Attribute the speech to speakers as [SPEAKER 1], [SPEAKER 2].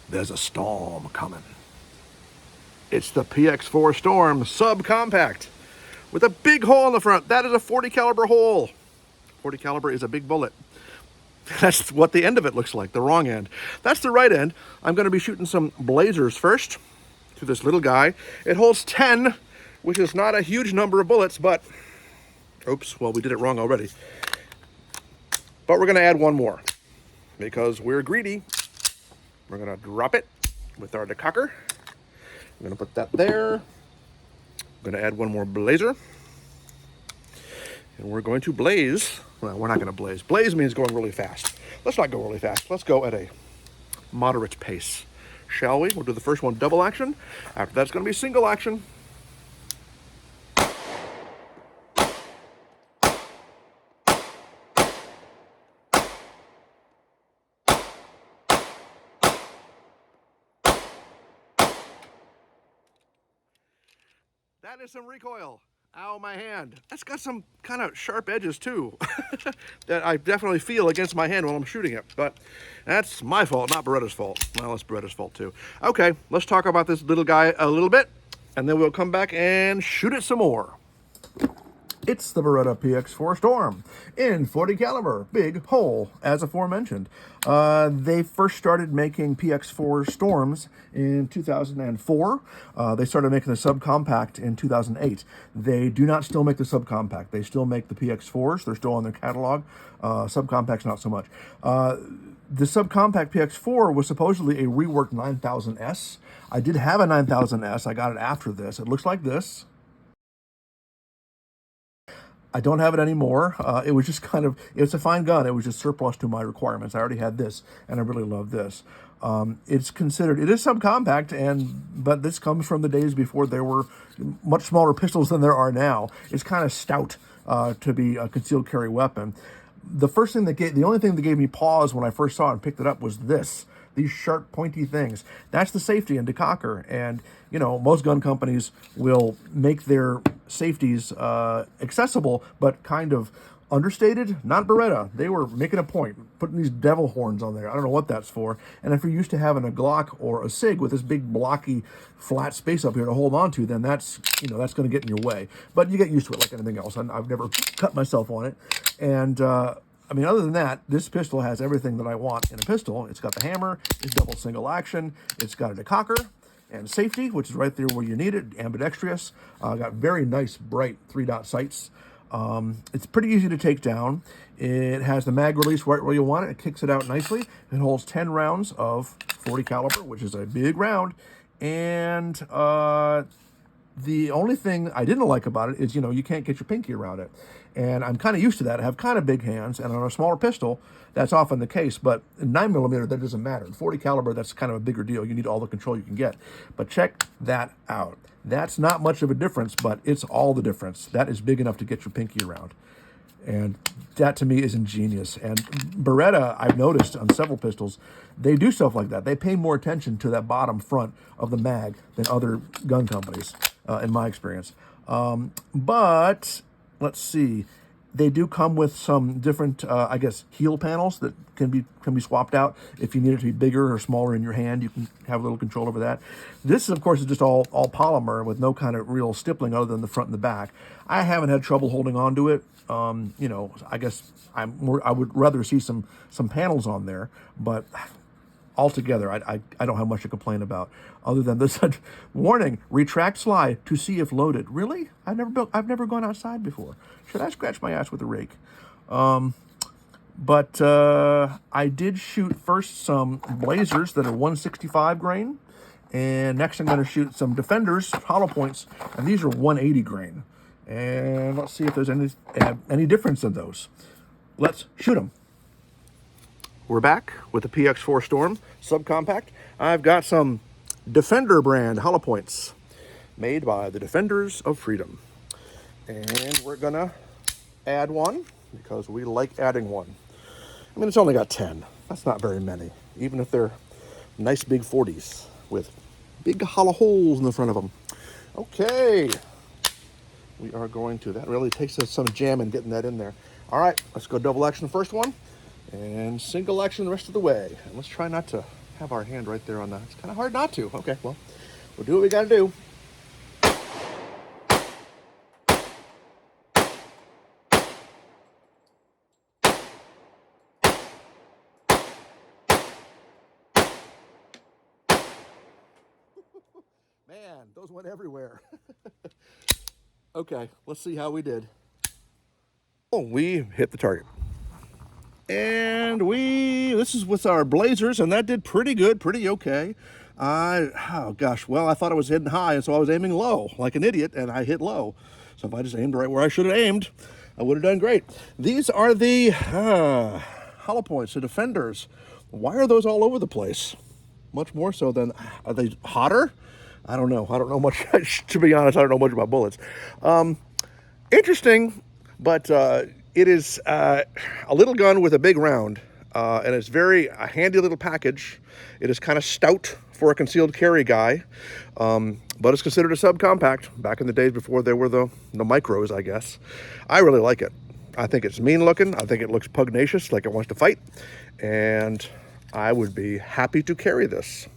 [SPEAKER 1] there's a storm coming. It's the PX4 Storm Subcompact with a big hole in the front. That is a 40 caliber hole. 40 caliber is a big bullet. That's what the end of it looks like, the wrong end. That's the right end. I'm going to be shooting some blazers first to this little guy. It holds 10, which is not a huge number of bullets, but oops, well, we did it wrong already. But we're going to add one more because we're greedy. We're going to drop it with our decocker. I'm going to put that there. I'm going to add one more blazer. And we're going to blaze. Well, we're not going to blaze. Blaze means going really fast. Let's not go really fast. Let's go at a moderate pace, shall we? We'll do the first one double action. After that, it's going to be single action. That is some recoil. Ow, my hand. That's got some kind of sharp edges too that I definitely feel against my hand while I'm shooting it. But that's my fault, not Beretta's fault. Well, it's Beretta's fault too. Okay, let's talk about this little guy a little bit, and then we'll come back and shoot it some more. It's the Beretta PX4 Storm in 40 caliber, big hole, as aforementioned. They first started making PX4 Storms in 2004. They started making the Subcompact in 2008. They do not still make the Subcompact. They still make the PX4s. They're still on their catalog. Subcompact's not so much. The Subcompact PX4 was supposedly a reworked 9000S. I did have a 9000S. I got it after this. It looks like this. I don't have it anymore. It was just kind of, it's a fine gun. It was just surplus to my requirements. I already had this, and I really love this. It's considered, it is subcompact, but this comes from the days before there were much smaller pistols than there are now. It's kind of stout to be a concealed carry weapon. The only thing that gave me pause when I first saw it and picked it up was this. These sharp, pointy things. That's the safety and decocker. And, you know, most gun companies will make their safeties accessible, but kind of understated. Not Beretta. They were making a point, putting these devil horns on there. I don't know what that's for. And if you're used to having a Glock or a SIG with this big, blocky, flat space up here to hold on to, then that's going to get in your way. But you get used to it like anything else. I've never cut myself on it. And, I mean, other than that, this pistol has everything that I want in a pistol. It's got the hammer, it's double single action, it's got a decocker and safety, which is right there where you need it, ambidextrous. Got very nice, bright 3-dot sights. It's pretty easy to take down. It has the mag release right where you want it. It kicks it out nicely. It holds 10 rounds of 40 caliber, which is a big round. And the only thing I didn't like about it is, you can't get your pinky around it. And I'm kind of used to that. I have kind of big hands, and on a smaller pistol, that's often the case. But in 9mm, that doesn't matter. In 40 caliber, that's kind of a bigger deal. You need all the control you can get. But check that out. That's not much of a difference, but it's all the difference. That is big enough to get your pinky around. And that, to me, is ingenious. And Beretta, I've noticed on several pistols, they do stuff like that. They pay more attention to that bottom front of the mag than other gun companies, in my experience. But let's see. They do come with some different, heel panels that can be swapped out. If you need it to be bigger or smaller in your hand, you can have a little control over that. This, of course, is just all polymer with no kind of real stippling other than the front and the back. I haven't had trouble holding on to it. I guess I would rather see some panels on there, but altogether, I don't have much to complain about, other than this warning: retract slide to see if loaded. Really? I've never gone outside before. Should I scratch my ass with a rake? But I did shoot first some blazers that are 165 grain, and next I'm going to shoot some defenders, hollow points, and these are 180 grain. And let's see if there's any difference in those. Let's shoot them. We're back with the PX4 Storm Subcompact. I've got some Defender brand hollow points made by the Defenders of Freedom. And we're gonna add one because we like adding one. I mean, it's only got 10. That's not very many, even if they're nice big 40s with big hollow holes in the front of them. Okay. We are going to, that really takes us some jamming getting that in there. All right, let's go double action the first one and single action the rest of the way. And let's try not to have our hand right there on the... It's kind of hard not to. Okay, well, we'll do what we got to do. Man, those went everywhere. Okay, let's see how we did. Oh, we hit the target. And this is with our blazers, and that did pretty good, pretty okay. Oh gosh, well, I thought I was hitting high, and so I was aiming low, like an idiot, and I hit low. So if I just aimed right where I should have aimed, I would have done great. These are the hollow points, the defenders. Why are those all over the place? Much more so than, are they hotter? I don't know. I don't know much. To be honest, I don't know much about bullets. Interesting, but it is a little gun with a big round, and it's a handy little package. It is kind of stout for a concealed carry guy, but it's considered a subcompact back in the days before there were the micros, I guess. I really like it. I think it's mean looking. I think it looks pugnacious, like it wants to fight, and I would be happy to carry this.